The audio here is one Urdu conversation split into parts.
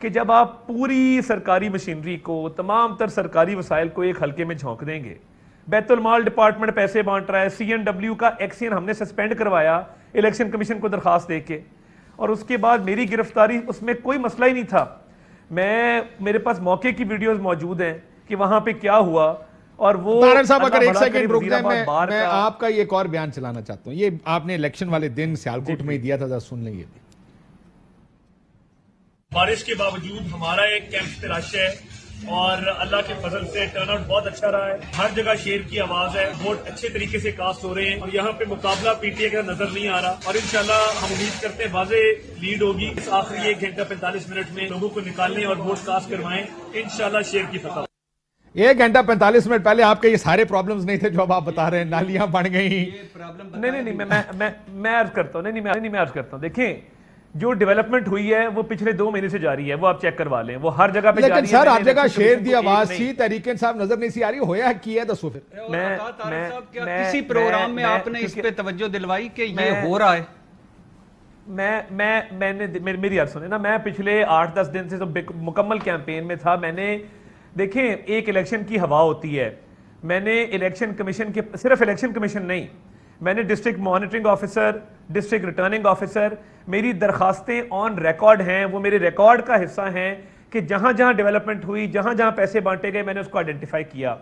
کہ جب آپ پوری سرکاری مشینری کو, تمام تر سرکاری وسائل کو ایک حلقے میں جھونک دیں گے, بیت المال ڈپارٹمنٹ پیسے بانٹ رہا ہے, CNW کا ایکسین ہم نے سسپینڈ کروایا الیکشن کمیشن کو درخواست دے کے, اور اس کے بعد میری گرفتاری, اس میں کوئی مسئلہ ہی نہیں تھا. میرے پاس موقع کی ویڈیوز موجود ہیں کہ وہاں پہ کیا ہوا. اور وہ طاہر صاحب اگر ایک سیکنڈ رک جائیں, میں آپ کا یہ ایک اور بیان چلانا چاہتا ہوں. یہ آپ نے الیکشن والے دن سیالکوٹ میں دیا تھا, سن لیں. یہ بارش کے باوجود ہمارا ایک کیمپ پہ رش ہے اور اللہ کے فضل سے ٹرن آؤٹ بہت اچھا رہا ہے. ہر جگہ شیر کی آواز ہے, ووٹ اچھے طریقے سے کاسٹ ہو رہے ہیں, اور یہاں پہ مقابلہ PTI کا نظر نہیں آ رہا, اور انشاءاللہ ہم امید کرتے ہیں واضح لیڈ ہوگی. اس آخری 1 گھنٹہ 45 منٹ میں لوگوں کو نکالنے اور ووٹ کاسٹ کروائیں, انشاءاللہ شیر کی فتح. 1 گھنٹہ 45 منٹ پہلے آپ کے یہ سارے پرابلمز نہیں تھے جو اب آپ بتا رہے ہیں, نالیاں بن گئی. نہیں, میں عرض کرتا ہوں, میں عرض کرتا ہوں. دیکھیں جو ڈیولپمنٹ ہوئی ہے وہ پچھلے 2 مہینے سے جاری ہے, وہ آپ چیک کروا لیں, وہ ہر جگہ پہ جاری ہے. لیکن سر آپ جگہ شیر دی آواز سی, تحریک انصاف نظر نہیں سی آ رہی, ہویا کیا ہے دسو پھر. کسی پروگرام میں آپ نے اس پہ توجہ دلوائی کہ یہ ہو رہا ہے؟ میں نے میری عرض سنیں نا, میں پچھلے 8-10 دن سے مکمل کیمپین میں تھا. میں نے دیکھیں ایک الیکشن کی ہوا ہوتی ہے, میں نے الیکشن کمیشن کے, صرف الیکشن کمیشن نہیں, میں نے district monitoring officer, district returning officer, میری درخواستیں آن ریکارڈ ہیں, وہ میرے ریکارڈ کا حصہ ہیں کہ جہاں جہاں ڈیولپمنٹ ہوئی, جہاں جہاں پیسے بانٹے گئے, میں نے اس کو آئیڈینٹیفائی کیا.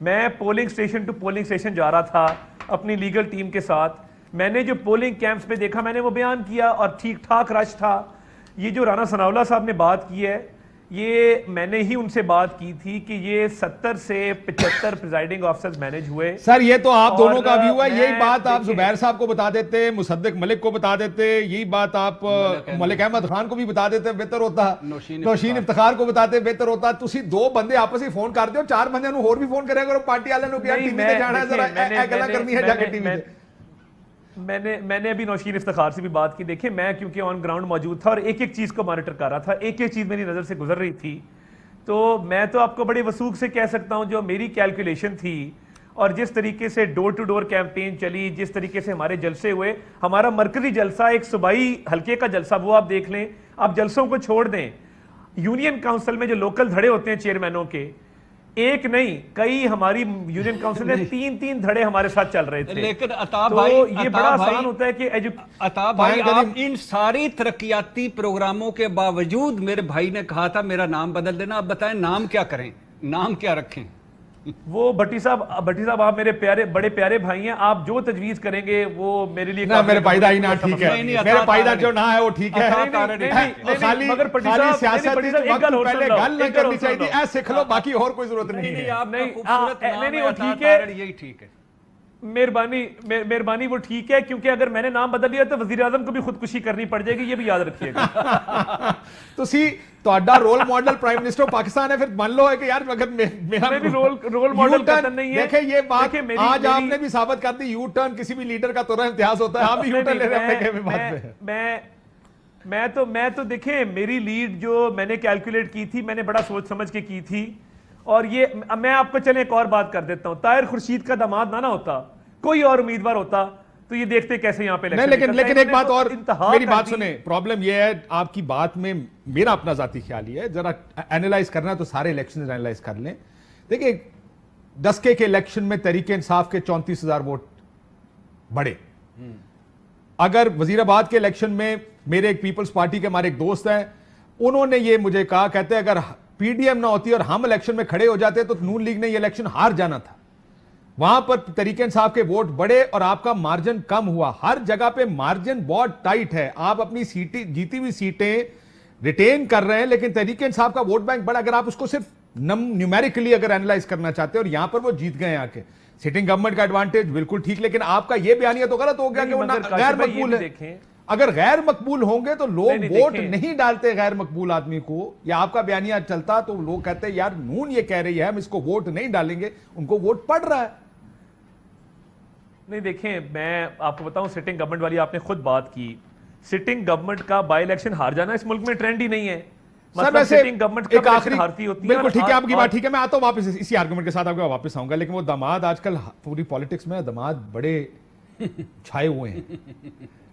میں polling station to polling station جا رہا تھا اپنی لیگل ٹیم کے ساتھ. میں نے جو پولنگ کیمپس پہ دیکھا میں نے وہ بیان کیا, اور ٹھیک ٹھاک رش تھا. یہ جو رانا ثناءاللہ صاحب نے بات کی ہے, یہ میں نے ہی ان سے بات کی تھی کہ یہ 70 سے 75 پریزائڈنگ آفیسرز مینج ہوئے. سر یہ تو آپ دونوں کا ویو ہے, یہی بات آپ زبیر صاحب کو بتا دیتے, مصدق ملک کو بتا دیتے, یہی بات آپ ملک احمد خان کو بھی بتا دیتے, بہتر ہوتا. نوشین افتخار کو بتاتے, بہتر ہوتا. تسی 2 بندے آپس ہی فون کر دیو, 4 بندے نو اور بھی فون کرے کرو, پارٹی والے نو ٹی وی تے جانا ہے, ذرا اے گلاں کرنی ہے جا کے ٹی وی تے. میں نے ابھی نوشین افتخار سے بھی بات کی. دیکھیں میں کیونکہ آن گراؤنڈ موجود تھا اور ایک چیز کو مانیٹر کر رہا تھا, ایک چیز میری نظر سے گزر رہی تھی, تو میں تو آپ کو بڑے وثوق سے کہہ سکتا ہوں جو میری کیلکولیشن تھی اور جس طریقے سے ڈور ٹو ڈور کیمپین چلی, جس طریقے سے ہمارے جلسے ہوئے, ہمارا مرکزی جلسہ ایک صوبائی حلقے کا جلسہ, وہ آپ دیکھ لیں. آپ جلسوں کو چھوڑ دیں, یونین کاؤنسل میں جو لوکل دھڑے ہوتے ہیں چیئرمینوں کے, ایک نہیں کئی ہماری یونین کاؤنسل میں 3 دھڑے ہمارے ساتھ چل رہے تھے. لیکن عطا بھائی, یہ بڑا آسان ہوتا ہے کہ عطا بھائی آپ ان ساری ترقیاتی پروگراموں کے باوجود, میرے بھائی نے کہا تھا میرا نام بدل دینا, اب بتائیں نام کیا کریں, نام کیا رکھیں؟ وہ بھٹی صاحب آپ میرے بڑے پیارے بھائی ہیں, آپ جو تجویز کریں گے وہ میرے لیے میرے پائیدہ ہی نہ ٹھیک ہے, میرے پائیدہ جو نہ ہے وہ ٹھیک ہے. خالی سیاست پہلے گل نہیں کرنی چاہیے, ایسے سکھ لو, باقی اور کوئی ضرورت نہیں ہے. نہیں وہ ٹھیک ہے, یہی ٹھیک ہے. مہربانی وہ ٹھیک ہے, کیونکہ اگر میں نے نام بدل لیا تو وزیر اعظم کو بھی خودکشی کرنی پڑ جائے گی, یہ بھی یاد رکھیے گا. تہاڈا role model prime minister Pakistan ہے, پھر مان لو ہے کہ یار اگر میرا بھی رول ماڈل قطن نہیں ہے. دیکھیں یہ بات آج آپ نے بھی ثابت کر دی, یو ٹرن کسی بھی لیڈر کا تو امتیاز ہوتا ہے, آپ بھی یو ٹرن لے رہے ہیں بات پہ. میں تو دیکھیں میری لیڈ جو میں نے کیلکولیٹ کی تھی, میں نے بڑا سوچ سمجھ کے کی تھی. اور یہ میں آپ کو چلیں ایک اور بات کر دیتا ہوں, طاہر خورشید کا داماد نہ ہوتا, کوئی اور امیدوار ہوتا تو یہ دیکھتے کیسے یہاں پہ لیکن ایک بات اور, میری بات سنیں, پرابلم یہ ہے آپ کی بات میں, میرا اپنا ذاتی خیال یہ ہے, ذرا اینالائز کرنا تو سارے الیکشن اینالائز کر لیں. دیکھیں 10 کے الیکشن میں تحریک انصاف کے 34,000 ووٹ بڑھے. اگر وزیر آباد کے الیکشن میں میرے ایک پیپلز پارٹی کے ہمارے ایک دوست ہیں, انہوں نے یہ مجھے کہا, کہتے اگر PDM نہ ہوتی اور ہم الیکشن میں کھڑے ہو جاتے تو نون لیگ نے یہ الیکشن ہار جانا تھا. وہاں پر تحریک انصاف کے ووٹ بڑھے اور آپ کا مارجن کم ہوا. ہر جگہ پہ مارجن بہت ٹائٹ ہے, آپ اپنی سیٹیں جیتی ہوئی سیٹیں ریٹین کر رہے ہیں, لیکن تحریک انصاف کا ووٹ بینک بڑا. اگر آپ اس کو صرف نیومیریکلی اگر اینالائز کرنا چاہتے ہیں, اور یہاں پر وہ جیت گئے آ کے, سٹنگ گورنمنٹ کا ایڈوانٹیج بالکل ٹھیک, لیکن آپ کا یہ بیانیہ تو غلط ہو گیا کہ وہ غیر مقبول ہے. اگر غیر مقبول ہوں گے تو لوگ ووٹ نہیں ڈالتے غیر مقبول آدمی کو, یا آپ کا بیانیہ چلتا تو لوگ کہتے ہیں یار نون یہ کہہ رہی ہے ہم اس کو ووٹ نہیں ڈالیں گے, ان کو ووٹ پڑ رہا ہے. نہیں دیکھیں میں آپ کو بتاؤں, سٹنگ گورنمنٹ والی آپ نے خود بات کی, سٹنگ گورنمنٹ کا بائی الیکشن ہار جانا اس ملک میں ٹرینڈ ہی نہیں ہے. سر ایک آخری, بالکل ٹھیک ہے آپ کی بات ٹھیک ہے, میں آتا ہوں واپس اسی آرگومنٹ کے ساتھ آپ کو واپس آؤں گا, لیکن وہ داماد آج کل پوری پالیٹکس میں داماد بڑے چھائے ہوئے ہیں.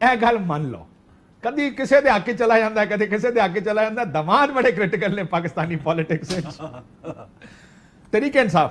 ਇਹ ਗੱਲ ਮੰਨ ਲਓ ਕਦੀ ਕਿਸੇ ਦੇ ਹੱਕ ਚਲਾ ਜਾਂਦਾ ਹੈ ਕਦੇ ਕਿਸੇ ਦੇ ਹੱਕ ਚਲਾ ਜਾਂਦਾ ਹੈ ਦਮਾਦ ਬੜੇ ਕ੍ਰਿਟੀਕਲ ਨੇ ਪਾਕਿਸਤਾਨੀ ਪੋਲਿਟਿਕਸ ਵਿੱਚ ਤਰੀਕੇ ਇਨਸਾਫ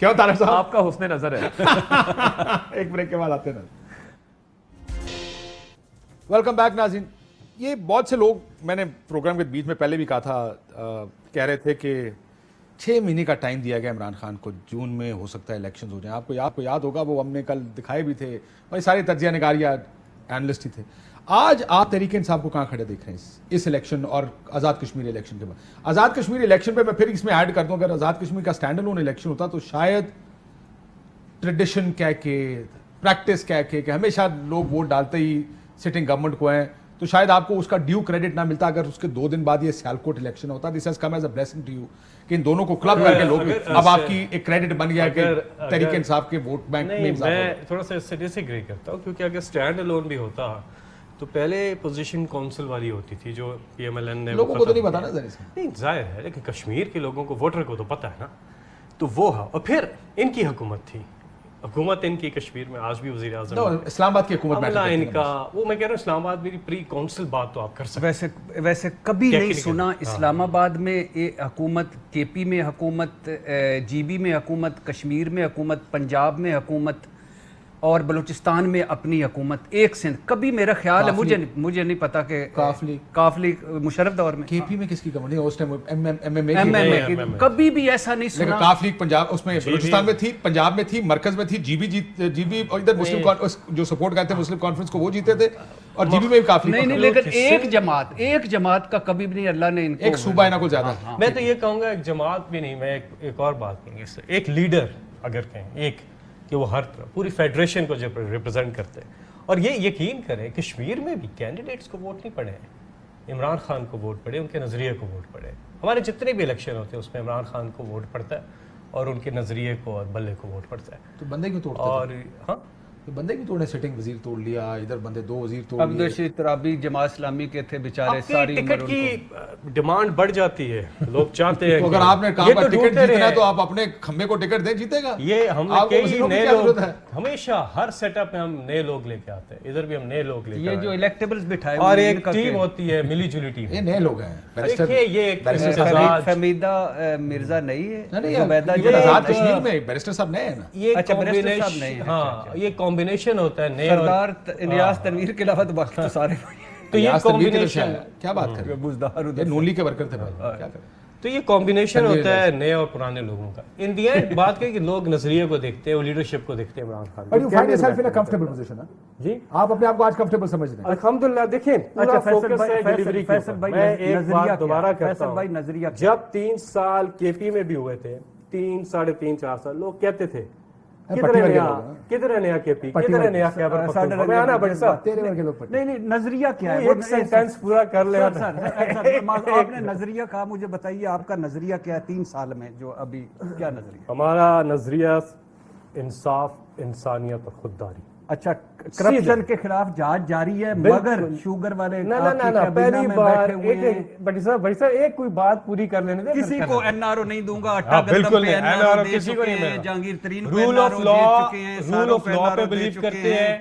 کیوں طارق صاحب؟ آپ کا حسن نظر ہے. ایک بریک کے بعد آتے ہیں. ویلکم بیک ناظرین. یہ بہت سے لوگ, میں نے پروگرام کے بیچ میں پہلے بھی کہا تھا, کہہ رہے تھے کہ 6 مہینے کا ٹائم دیا گیا عمران خان کو, جون میں ہو سکتا ہے الیکشنز ہو جائیں. آپ کو یاد ہوگا, وہ ہم نے کل دکھائے بھی تھے, بھائی سارے تجزیہ نگار یا اینالسٹ ہی تھے. آج آپ تحریک انصاف کو کہاں کھڑے دیکھ رہے ہیں اس الیکشن اور آزاد کشمیر الیکشن کے بعد؟ آزاد کشمیر الیکشن پہ میں پھر اس میں ایڈ کر دوں, اگر آزاد کشمیر کا اسٹینڈ الون الیکشن ہوتا تو شاید ٹریڈیشن کہہ کے, پریکٹس کہہ کے کہ ہمیشہ لوگ ووٹ ڈالتے ہی سٹنگ گورنمنٹ کو ہیں, تو شاید آپ کو اس کا ڈیو کریڈٹ نہ ملتا. اگر اس کے 2 دن بعد یہ سیالکوٹ الیکشن ہوتا, this has come as a blessing to you کہ ان دونوں کو کلب کر کے لوگ اب آپ کی ایک کریڈٹ بن گیا کہ تحریک انصاف کے ووٹ بینک میں اضافہ. میں تھوڑا سا اس سے ڈس ایگری کرتا ہوں, کیونکہ اگر اسٹینڈ الون بھی ہوتا تو پہلے پوزیشن کونسل والی ہوتی تھی جو پی ایم ایل این نے, لوگوں کو تو نہیں پتا نا ذرا سے. نہیں ظاہر ہے, لیکن کشمیر کے لوگوں کو, ووٹر کو تو پتہ ہے نا. تو وہ اور پھر ان کی حکومت تھی, حکومت ان کی کشمیر میں آج بھی وزیر اعظم اسلام آباد کی حکومت عملہ ان کا, وہ میں کہہ رہا ہوں اسلام آباد میری پری کونسل بات تو آپ کر سکتے. ویسے کبھی نہیں سنا اسلام آباد میں حکومت, کے پی میں حکومت, جی بی میں حکومت, کشمیر میں حکومت, پنجاب میں حکومت اور بلوچستان میں اپنی حکومت, ایک سندھ. کبھی میرا خیال ہے, مجھے نہیں پتا کہ کافلی مشرف دور میں کے پی میں کس کی گورنمنٹ ہے اس ٹائم, ایم ایم اے, کبھی بھی ایسا نہیں سنا. لیکن کافلی پنجاب اس میں بلوچستان میں تھی, پنجاب میں تھی, مرکز میں تھی, جی بی اور ادھر مسلم جو سپورٹ کرتے ہیں مسلم کانفرنس کو وہ جیتے تھے, اور جی بی میں بھی کافلی نہیں, لیکن ایک جماعت کا کبھی بھی نہیں اللہ نے ان کو, ایک صوبہ ہے نا کوئی زیادہ. میں تو یہ کہوں گا ایک جماعت بھی نہیں, میں ایک اور بات کہوں گی, ایک لیڈر اگر کہیں ایک کہ وہ ہر طرح پوری فیڈریشن کو جب ریپرزینٹ کرتے ہیں, اور یہ یقین کریں کشمیر میں بھی کینڈیڈیٹس کو ووٹ نہیں پڑے ہیں, عمران خان کو ووٹ پڑے, ان کے نظریے کو ووٹ پڑے. ہمارے جتنے بھی الیکشن ہوتے ہیں اس میں عمران خان کو ووٹ پڑتا ہے اور ان کے نظریے کو اور بلے کو ووٹ پڑتا ہے. تو بندے کیوں توڑتے ہیں؟ اور ہاں بندے کی توڑنے, سٹنگ وزیر توڑ لیا, ادھر بندے 2 وزیر توڑ لیے. عبدالرشید ترابی جماعت اسلامی کے تھے بیچارے, ساری ٹکٹ کی ڈیمانڈ بڑھ جاتی ہے, لوگ چاہتے ہیں. اگر آپ نے کام کا ٹکٹ جیتنا ہے تو آپ اپنے کھمبے کو ٹکٹ دیں, جیتے گا. یہ ہم کئی نئے لوگ, ہمیشہ ہر سیٹ اپ میں ہم نئے لوگ لے کے آتے ہیں, ادھر بھی ہم نئے لوگ لے کے, یہ جو الیکٹیبلز بٹھائے اور ایک ٹیم ہوتی ہے ملی جلی ٹیم, یہ نئے لوگ ہیں. دیکھیے یہ فمیدہ مرزا نہیں ہے, آزاد کشمیر میں بیرسٹر صاحب نئے ہیں نا, یہ کامبینیشن ہوتا ہے. سردار نیاز تنویر کے علاوہ تو باقی تو سارے, تو یہ کمبینیشن, کیا بات کر رہے ہیں, نونلی کے ورکر تھے بھائی, کیا کر. تو یہ کمبینیشن ہوتا ہے نئے اور پرانے لوگوں کا. ان دی اینڈ بات کہ لوگ نظریے کو دیکھتے ہیں, وہ لیڈرشپ کو دیکھتے ہیں. Imran Khan But you find yourself in a comfortable position, جی آپ اپنے آپ کو آج کمفرٹیبل سمجھ رہے ہیں. الحمدللہ. دیکھیں پورا فوکس ہے ڈیلیوری کے اوپر. میں ایک بات دوبارہ کہتا ہوں, جب 3 سال کے پی میں بھی ہوئے تھے, 3 ساڑھے 3 4 سال, لوگ کہتے تھے کدھر ہے نیا کے پی, کدھر ہے نیا خیبر پختونخوا میں آنا. بٹ صاحب نہیں, نظریہ کیا ہے, ایک سینٹینس پورا کر لیں. آپ نے نظریہ کہا, مجھے بتائیے آپ کا نظریہ کیا ہے 3 سال میں, جو ابھی کیا نظریہ؟ ہمارا نظریہ انصاف, انسانیت اور خودداری. اچھا, کرپشن کے خلاف جانچ جاری ہے, مگر شوگر والے پہلی بار بڑی صاحب ایک کوئی بات پوری کر لینے دیں. کسی کو این آر او نہیں دوں گا, بالکل نہیں, کسی کو نہیں. جہانگیر ترین رول آف لا پہ بلیو کرتے ہیں.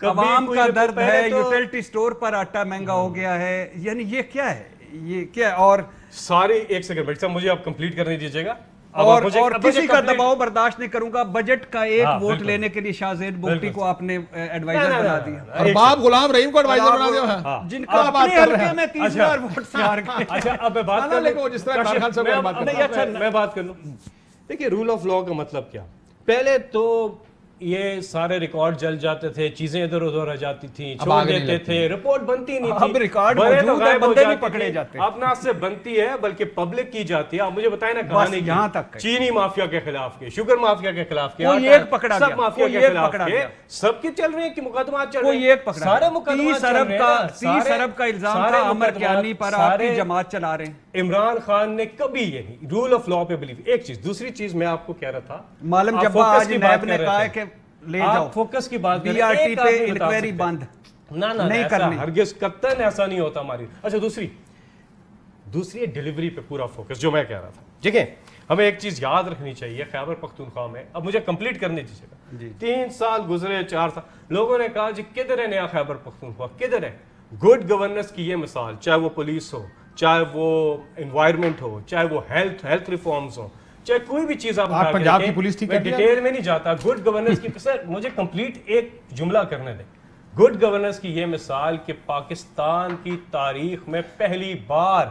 عوام کا درد ہے, یوٹیلٹی سٹور پر آٹا مہنگا ہو گیا ہے, یعنی یہ کیا ہے, یہ کیا. اور ساری ایک سیکنڈ بھائی صاحب مجھے آپ کمپلیٹ کرنے دیجیے گا, اور کسی کا دباؤ برداشت نہیں کروں گا. بجٹ کا ایک ووٹ لینے کے لیے شاہ زید بگٹی کو آپ نے ایڈوائزر بنا دیا, اور باب غلام رحیم کو ایڈوائزر بنا دیا, جن کا اپنے حلقے میں 30,000 ووٹ سے ہار گئے. اچھا اب میں بات کر لوں, جس طرح عمران خان صاحب بات نہیں, اچھا میں بات کر لوں. دیکھیے رول آف لا کا مطلب کیا, پہلے تو یہ سارے ریکارڈ جل جاتے تھے, چیزیں ادھر ادھر آ جاتی تھیں, چھوڑ دیتے تھے, رپورٹ بنتی نہیں تھی. اب ریکارڈ موجود ہے, بندے بھی پکڑے جاتے ہیں. اب نہ سے بنتی ہے بلکہ پبلک کی جاتی ہے. آپ مجھے بتائیں نا کہانی یہاں تک چینی مافیا کے خلاف کے, شوگر مافیا کے خلاف کے, سب مافیا کے خلاف کے, سب کی چل رہی ہیں کہ مقدمات چل رہے ہیں. سارے مقدمات 30 ارب کا الزام تھا عمر کیانی پر, آپ کی جماعت چلا رہے ہیں. عمران خان نے کبھی یہ نہیں رول آف لا پہ بلیو. ایک چیز, دوسری چیز میں آپ کو کہہ رہا تھا, معلوم جب آج نیب نے کہا ہے کہ لے جاؤ فوکس کی بات, بی آر ٹی پہ انکوائری بند نہیں کرنی, ہرگز قطعاً ایسا نہیں ہوتا ہماری. اچھا دوسری ڈیلیوری پہ پورا فوکس, جو میں کہہ رہا تھا. دیکھیں ہمیں ایک چیز یاد رکھنی چاہیے خیبر پختونخوا میں, اب مجھے کمپلیٹ کرنے دیجیے گا. 3 سال گزرے, 4 سال, لوگوں نے کہا جی کدھر ہے نیا خیبر پختونخوا, کدھر ہے گڈ گورننس کی یہ مثال, چاہے وہ پولیس ہو, چاہے وہ انوائرمنٹ ہو, چاہے وہ ہیلتھ ریفارمز ہوں, چاہے کوئی بھی چیز آپ اٹھا کے پنجاب کی رکھیں، پولیس ٹھیک میں کر دیا؟ ڈیٹیل میں نہیں جاتا. گڈ گورننس کی سر مجھے کمپلیٹ ایک جملہ کرنے دیں. گڈ گورننس کی یہ مثال کہ پاکستان کی تاریخ میں پہلی بار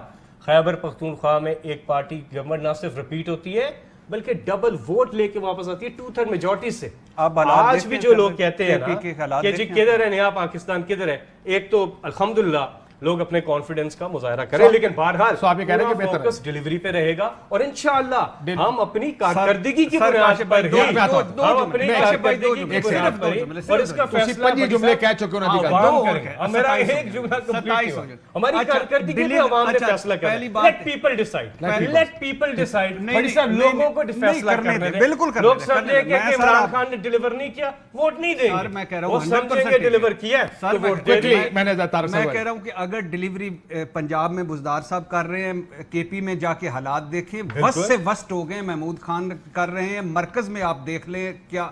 خیبر پختونخوا میں ایک پارٹی گورنمنٹ نہ صرف ریپیٹ ہوتی ہے بلکہ ڈبل ووٹ لے کے واپس آتی ہے 2/3 میجورٹی سے. آج بھی جو لوگ کہتے ہیں نا کہ جی کدھر ہے نیا پاکستان کدھر ہے, ایک تو الحمدللہ لوگ اپنے کانفیڈنس کا مظاہرہ کریں, لیکن بہرحال آپ یہ کہہ رہے ہیں کہ بہتر فوکس ڈیلیوری پہ رہے گا اور انشاءاللہ ہم اپنی کارکردگی کی بنیاد پر ہی ہم اپنی کارکردگی کی بنیاد پر ہی اور اس کا فیصلہ جملے کہہ چکے ہو عوام کریں. میرا ایک جملہ کمپلیٹ ہوا, ہماری کارکردگی پہ عوام نے فیصلہ کریں. Let people decide, let people decide. لوگوں کو فیصلہ کرنے دیں. لوگ سمجھیں کہ عمران خان نے ڈیلیور نہیں کیا ووٹ نہیں دیں گے, وہ سمجھیں گے ڈیلیور کیا تو ووٹ دیں گے. میں کہہ رہا ہوں کہ اگر ڈیلیوری پنجاب میں بزدار صاحب کر رہے ہیں, کے پی میں جا کے حالات دیکھیں وسط سے وسط ہو گئے, محمود خان کر رہے ہیں, مرکز میں آپ دیکھ لیں کیا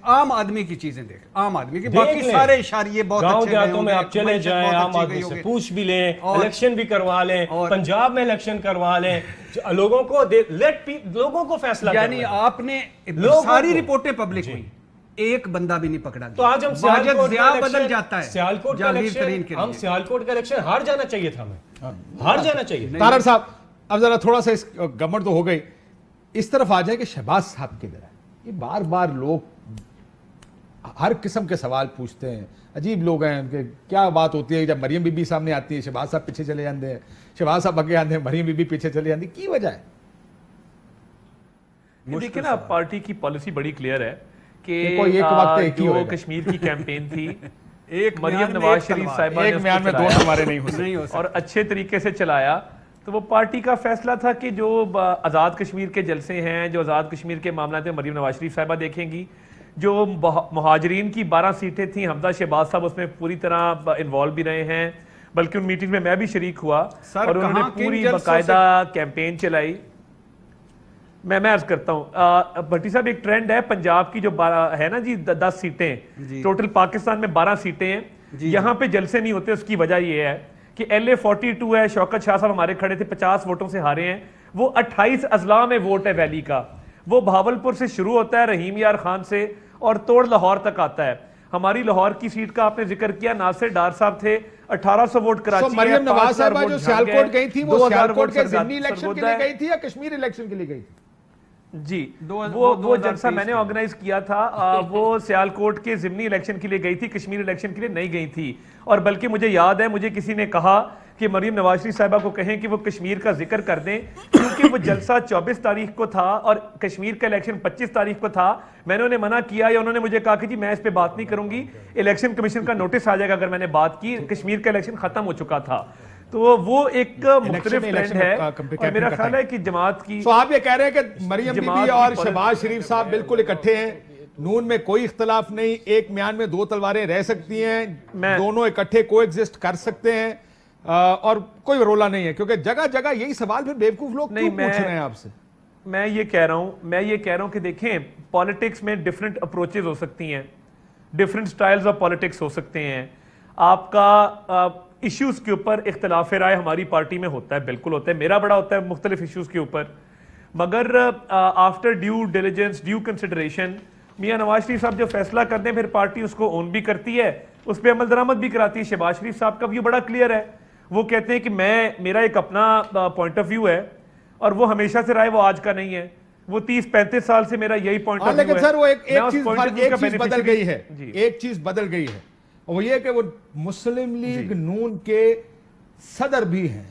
عام آدمی کی چیزیں دیکھ, عام آدمی کی باقی سارے اشاریے بہت گاؤں اچھے دیہاتوں میں آپ چلے جائیں, عام آدمی سے پوچھ بھی لیں, الیکشن بھی کروا لیں, پنجاب میں الیکشن کروا لیں, لوگوں کو لوگوں کو فیصلہ یعنی آپ نے ساری رپورٹیں پبلک ہوئی, ایک بندہ بھی نہیں پکڑا. تو آج ہم سیالکوٹ بدل جاتا ہے, سیالکوٹ کا الیکشن, ہم سیالکوٹ کا الیکشن ہار جانا چاہیے تھا, ہمیں ہار جانا چاہیے. طاہر صاحب اب ذرا تھوڑا سا اس گورنمنٹ تو ہو گئی, اس طرف آ جائے کہ شہباز صاحب کدھر ہے. یہ بار بار لوگ ہر قسم کے سوال پوچھتے ہیں, عجیب لوگ ہیں کہ کیا بات ہوتی ہے جب مریم بی بی سامنے آتی ہے شہباز صاحب پیچھے چلے جاتے ہیں, شہباز صاحب آگے آتے ہیں مریم بی بی پیچھے چلے جاتی, کی وجہ ہے؟ دیکھیں نا پارٹی کی پالیسی بڑی کلیئر ہے کہ جو کشمیر کی کیمپین تھی مریم نواز شریف صاحبہ نے میان میں دو ہمارے نہیں ہو اور اچھے طریقے سے چلایا. تو وہ پارٹی کا فیصلہ تھا کہ جو آزاد کشمیر کے جلسے ہیں, جو آزاد کشمیر کے معاملات ہیں, مریم نواز شریف صاحبہ دیکھیں گی. جو مہاجرین کی 12 سیٹیں تھیں, حمزہ شہباز صاحب اس میں پوری طرح انوالو بھی رہے ہیں, بلکہ ان میٹنگ میں میں بھی شریک ہوا اور انہوں نے پوری باقاعدہ کیمپین چلائی. میں عرض کرتا ہوں بھٹی صاحب, ایک ٹرینڈ ہے پنجاب کی جو ہے نا جی 10 سیٹیں, ٹوٹل پاکستان میں 12 سیٹیں ہیں, یہاں پہ جلسے نہیں ہوتے. اس کی وجہ یہ ہے کہ LA42 ہے, شوکت شاہ صاحب ہمارے کھڑے تھے, 50 ووٹوں سے ہارے ہیں. وہ 28 اضلاع میں ووٹ ہے ویلی کا, وہ بھاولپور سے شروع ہوتا ہے رحیم یار خان سے اور توڑ لاہور تک آتا ہے. ہماری لاہور کی سیٹ کا آپ نے ذکر کیا, ناصر ڈار صاحب تھے, 1800 ووٹ کراچی. مریم نواز صاحبہ جو سیالکوٹ گئی تھی وہ سیالکوٹ کے ضمنی الیکشن کے لیے گئی تھی یا کشمیر الیکشن کے لیے گئی تھی؟ جی وہ جلسہ میں نے آرگنائز کیا تھا, وہ سیالکوٹ کے ضمنی الیکشن کے لیے گئی تھی, کشمیر الیکشن کے لیے نہیں گئی تھی. اور بلکہ مجھے یاد ہے مجھے کسی نے کہا کہ مریم نواز شریف صاحبہ کو کہیں کہ وہ کشمیر کا ذکر کر دیں, کیونکہ وہ جلسہ 24 تاریخ کو تھا اور کشمیر کا الیکشن 25 تاریخ کو تھا. میں نے انہیں منع کیا یا انہوں نے مجھے کہا کہ جی میں اس پہ بات نہیں کروں گی, الیکشن کمیشن کا نوٹس آ جائے گا اگر میں نے بات کی. کشمیر کا الیکشن ختم ہو چکا تھا. تو وہ ایک مختلف ٹرینڈ ہے اور میرا خیال ہے کہ جماعت کی. تو آپ یہ کہہ رہے ہیں کہ مریم بی بی اور شہباز شریف صاحب بالکل اکٹھے ہیں, نون میں کوئی اختلاف نہیں, ایک میان میں 2 تلواریں رہ سکتی ہیں, دونوں اکٹھے کو ایگزسٹ کر سکتے ہیں اور کوئی رولا نہیں ہے, کیونکہ جگہ جگہ یہی سوال پھر بیوقوف لوگ کیوں پوچھ رہے ہیں آپ سے؟ میں یہ کہہ رہا ہوں کہ دیکھیں پالیٹکس میں ڈیفرنٹ اپروچز ہو سکتی ہیں, ڈیفرنٹ سٹائلز آف پالیٹکس ہو سکتے ہیں. آپ کا ایشوز کے اوپر اختلاف رائے ہماری پارٹی میں ہوتا ہے, بالکل ہوتا ہے, میرا بڑا ہوتا ہے مختلف ایشوز کے اوپر, مگر after due diligence due consideration Mian Nawaz شریف صاحب جو فیصلہ کرتے ہیں پھر پارٹی اس کو اون بھی کرتی ہے, اس پہ عمل درآمد بھی کراتی ہے. شہباز شریف صاحب کا ویو بڑا کلیئر ہے, وہ کہتے ہیں کہ میرا ایک اپنا پوائنٹ آف ویو ہے اور وہ ہمیشہ سے رہا ہے, وہ آج کا نہیں ہے, وہ 30-35 سال سے میرا یہی پوائنٹ آف ویو ہے. لیکن سر وہ ایک چیز بدل گئی ہے, ایک چیز بدل گئی ہے, وہ یہ کہ وہ مسلم لیگ نون کے صدر بھی ہیں.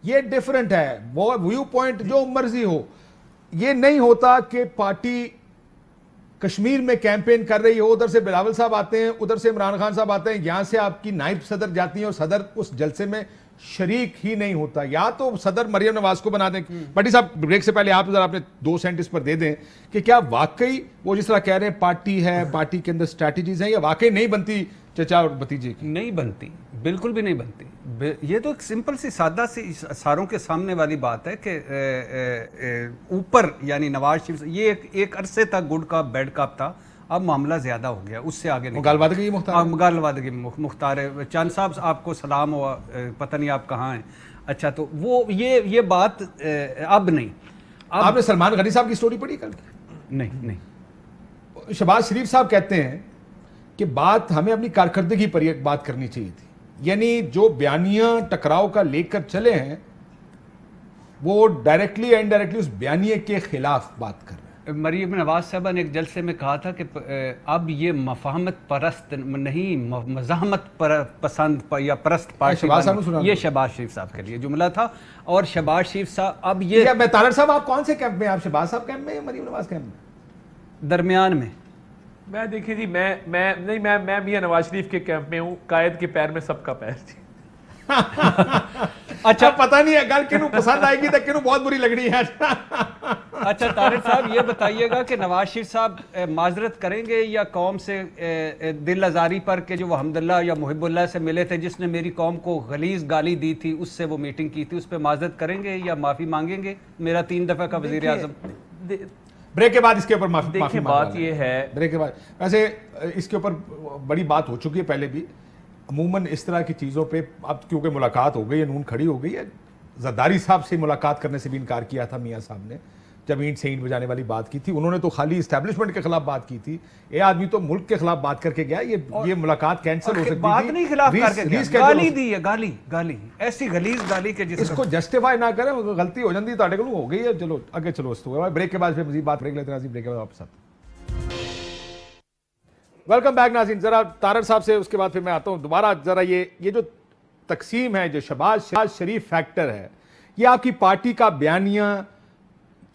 یہ ڈیفرنٹ ہے, وہ ویو پوائنٹ جو مرضی ہو, یہ نہیں ہوتا کہ پارٹی کشمیر میں کیمپین کر رہی ہو, ادھر سے بلاول صاحب آتے ہیں, ادھر سے عمران خان صاحب آتے ہیں, یہاں سے آپ کی نائب صدر جاتی ہیں اور صدر اس جلسے میں شریک ہی نہیں ہوتا. یا تو صدر مریم نواز کو بنا دیں. بھٹی صاحب بریک سے پہلے آپ ذرا اپنے 2 سینٹ اس پر دے دیں کہ کیا واقعی وہ جس طرح کہہ رہے ہیں پارٹی ہے, پارٹی کے اندر اسٹریٹجیز ہیں, یا واقعی نہیں بنتی چچا اور بھتیجے کی؟ نہیں بنتی, بالکل بھی نہیں بنتی. یہ تو ایک سمپل سی سادہ سی ساروں کے سامنے والی بات ہے کہ اوپر یعنی نواز شریف یہ ایک عرصے تک گڈ کاپ بیڈ کاپ تھا, اب معاملہ زیادہ ہو گیا, اس سے آگے نہیں. گالوادگی مختار ہے. چاند صاحب آپ کو سلام ہوا, پتہ نہیں آپ کہاں ہیں. اچھا تو وہ یہ بات اب نہیں. آپ نے سلمان غنی صاحب کی سٹوری پڑھی کل؟ نہیں. شہباز شریف صاحب کہتے ہیں کہ بات ہمیں اپنی کارکردگی پر یہ بات کرنی چاہیے تھی، یعنی جو بیانیہ ٹکراؤ کا لے کر چلے ہیں وہ ڈائریکٹلی اینڈ ڈائریکٹلی اس بیانیے کے خلاف بات کر رہے ہیں. مریم نواز صاحبہ نے ایک جلسے میں کہا تھا کہ اب یہ مفاہمت پرست نہیں، مزاحمت پسند یا پرست پارٹی، یہ شہباز شریف صاحب کے لیے جملہ تھا. اور شہباز شریف صاحب اب یہ میں طارق صاحب آپ کون سے کیمپ میں، آپ شہباز صاحب کیمپ میں یا مریم نواز کیمپ میں؟ درمیان میں. میں دیکھیں جی میں میاں نواز شریف کے کیمپ میں ہوں. قائد کے پیر میں سب کا پیر تھی. اچھا پتہ نہیں ہے گل کنوں پسند آئے گی تو کنوں بہت بری لگ رہی ہے. اچھا طارق صاحب یہ بتائیے گا کہ نواز شریف صاحب معذرت کریں گے یا قوم سے دل آزاری پر کہ جو وہ حمداللہ یا محب اللہ سے ملے تھے جس نے میری قوم کو غلیظ گالی دی تھی، اس سے وہ میٹنگ کی تھی، اس پہ معذرت کریں گے یا معافی مانگیں گے؟ میرا 3 دفعہ کا وزیر اعظم. بریک کے بعد اس کے اوپر معافی. دیکھیں بات یہ ہے، بریک کے بعد ویسے اس کے اوپر بڑی بات ہو چکی ہے پہلے بھی. عموماً اس طرح کی چیزوں پہ اب کیونکہ ملاقات ہو گئی ہے، نون کھڑی ہو گئی ہے. زرداری صاحب سے ملاقات کرنے سے بھی انکار کیا تھا میاں صاحب نے جب اینٹ سے اینٹ بجانے والی بات کی تھی. انہوں نے تو خالی اسٹیبلشمنٹ کے خلاف بات کی تھی، یہ آدمی تو ملک کے خلاف بات کر کے گیا. یہ ملاقات کینسل ہو سکتی تھی. بات نہیں خلاف کر کے گیا، گالی دی ہے، گالی ایسی غلیظ گالی کہ اس کو جسٹیفائی نہ کریں، غلطی ہو جاتی تھوڑے کو ہو گئی ہے. چلو آگے چلو. اس تو بریک کے بعد پھر مزید بات بریک لیتے ہیں. بریک کے بعد واپس آتے ہیں. ویلکم بیک ناظرین. ذرا طارق صاحب سے اس کے بعد پھر میں آتا ہوں دوبارہ. ذرا یہ جو تقسیم ہے، جو شہباز شریف فیکٹر ہے، یہ آپ کی پارٹی کا بیانیہ،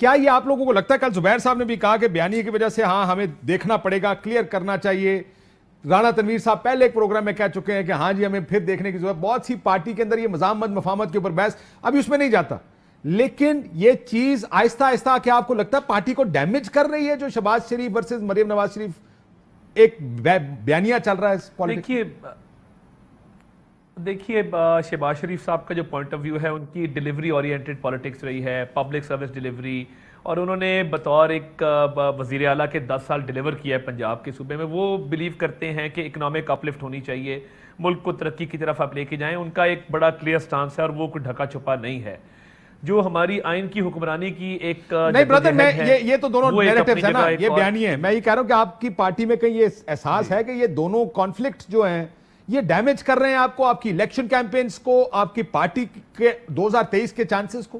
کیا یہ آپ لوگوں کو لگتا ہے؟ کل زبیر صاحب نے بھی کہا کہ بیانیے کی وجہ سے ہاں ہمیں دیکھنا پڑے گا، کلیئر کرنا چاہیے. رانا تنویر صاحب پہلے ایک پروگرام میں کہہ چکے ہیں کہ ہاں جی ہمیں پھر دیکھنے کی ضرورت. بہت سی پارٹی کے اندر یہ مزاحمت مفاہمت کے اوپر بحث، ابھی اس میں نہیں جاتا، لیکن یہ چیز آہستہ آہستہ کیا آپ کو لگتا ہے پارٹی کو ڈیمیج کر رہی ہے جو شہباز شریف ورسز مریم نواز شریف ایک بیانیہ چل رہا ہے؟ دیکھیے شہباز شریف صاحب کا جو پوائنٹ آف ویو ہے، ان کی ڈیلیوری اورینٹڈ پالیٹکس رہی ہے، پبلک سروس ڈیلیوری، اور انہوں نے بطور ایک وزیر اعلیٰ کے 10 سال ڈیلیور کیا ہے پنجاب کے صوبے میں. وہ بلیو کرتے ہیں کہ اکنامک اپلفٹ ہونی چاہیے، ملک کو ترقی کی طرف آپ لے کے جائیں. ان کا ایک بڑا کلیئر سٹانس ہے اور وہ کوئی ڈھکا چھپا نہیں ہے. جو ہماری آئین کی حکمرانی کی ایک نہیں برادر، میں یہ تو دونوں نیریٹیوز ہیں نا، یہ بیانیہ ہے. میں یہ کہہ رہا ہوں کہ آپ کی پارٹی میں کہیں یہ احساس ہے کہ یہ دونوں کانفلکٹ جو ہیں یہ ڈیمیج کر رہے ہیں آپ کو، آپ کی الیکشن کیمپینز کو، آپ کی پارٹی کے 2023 کے چانسز کو؟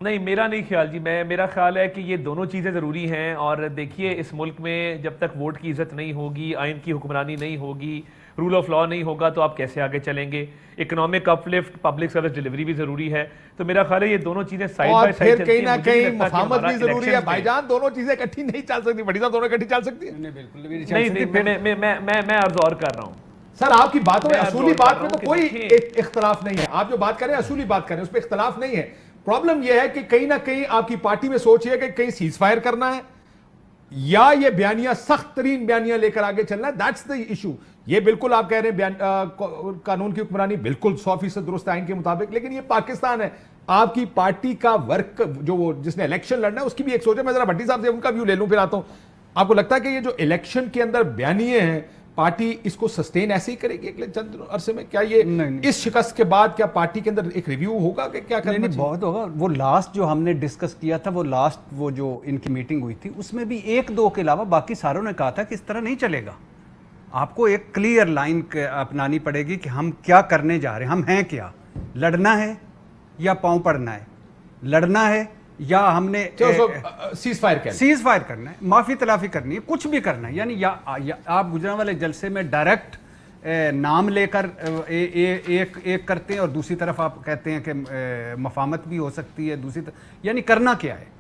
نہیں، میرا نہیں خیال جی. میرا خیال ہے کہ یہ دونوں چیزیں ضروری ہیں. اور دیکھیے اس ملک میں جب تک ووٹ کی عزت نہیں ہوگی، آئین کی حکمرانی نہیں ہوگی، رول آف لا نہیں ہوگا تو آپ کیسے آگے چلیں گے؟ اکنامک اپ لفٹ، پبلک سروس ڈیلیوری بھی ضروری ہے. تو میرا خیال ہے یہ دونوں چیزیں سائڈ بائی سائڈ چلتی ہیں. اور پھر کہیں نہ کہیں مفاہمت بھی ضروری ہے بھائی جان. دونوں چیزیں اکٹھی نہیں چل سکتی. بڑی صاحب دونوں اکٹھی چل سکتی ہیں؟ نہیں، میں عرض اور کر رہا ہوں سر. آپ کی باتوں میں اصولی بات میں تو کوئی اختلاف نہیں ہے. آپ جو بات کر رہے ہیں اصولی بات کر رہے ہیں، اس پہ اختلاف نہیں ہے. پرابلم یہ ہے کہ کہیں نہ کہیں آپ کی پارٹی میں سوچ ہے کہ کہیں سیز فائر کرنا ہے یا یہ بیانیہ سخت ترین بیانیہ لے کر آگے چلنا ہے. That's the issue. یہ بالکل آپ کہہ رہے ہیں قانون کی حکمرانی بالکل 100% درست آئین کے مطابق، لیکن یہ پاکستان ہے. آپ کی پارٹی کا ورک جو جس نے الیکشن لڑنا ہے اس کی بھی ایک سوچ ہے. میں ذرا بھٹی صاحب سے ان کا ویو لے لوں پھر آتا ہوں. آپ کو لگتا ہے کہ یہ جو الیکشن کے اندر بیانیے ہیں پارٹی اس کو سسٹین ایسے ہی کرے گی اگلے چند عرصے میں؟ کیا یہ اس شکست کے بعد کیا پارٹی کے اندر ایک ریویو ہوگا کہ کیا کرنا چاہیے؟ بہت ہوگا. وہ لاسٹ جو ہم نے ڈسکس کیا تھا، وہ جو ان کی میٹنگ ہوئی تھی، اس میں بھی 1-2 کے علاوہ باقی ساروں نے کہا تھا کہ اس طرح نہیں چلے گا. آپ کو ایک کلیئر لائن اپنانی پڑے گی کہ ہم کیا کرنے جا رہے ہیں. ہم ہیں کیا؟ لڑنا ہے یا پاؤں پڑنا ہے؟ لڑنا ہے یا ہم نے سیز فائر کرنا ہے، معافی تلافی کرنی ہے، کچھ بھی کرنا ہے. یعنی یا آپ گجرانوالے جلسے میں ڈائریکٹ نام لے کر ایک کرتے ہیں اور دوسری طرف آپ کہتے ہیں کہ مفاہمت بھی ہو سکتی ہے دوسری طرف. یعنی کرنا کیا ہے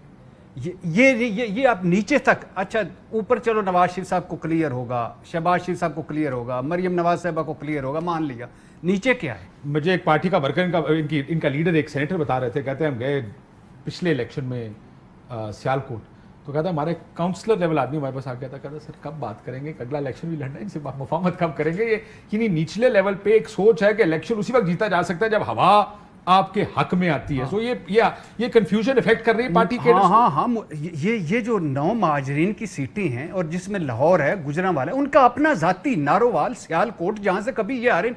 یہ آپ نیچے تک. اچھا اوپر چلو نواز شریف صاحب کو کلیئر ہوگا، شہباز شریف صاحب کو کلیئر ہوگا، مریم نواز صاحبہ کو کلیئر ہوگا، مان لیا. نیچے کیا ہے؟ مجھے ایک پارٹی کا ورکر ان کا لیڈر ایک سینیٹر بتا رہے تھے، کہتے ہیں ہم گئے پچھلے الیکشن میں سیالکوٹ، تو کہتا ہے ہمارے کاؤنسلر لیول آدمی ہمارے پاس آ گیا تھا، کہتا سر کب بات کریں گے، اگلا الیکشن بھی لڑنا ہے، ان سے مفاہمت کب کریں گے؟ یعنی نچلے لیول پہ ایک سوچ ہے کہ الیکشن اسی وقت جیتا جا سکتا ہے جب ہوا آپ کے حق میں آتی ہے. سو یہ کنفیوژن افیکٹ کر رہی ہے پارٹی کے. ہاں یہ جو 9 مہاجرین کی سیٹیں ہیں اور جس میں لاہور ہے، گجرانوالہ، ان کا اپنا ذاتی نارووال، سیالکوٹ، جہاں سے کبھی یہ آ رہے ہیں.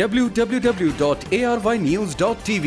www.arYnews.tv।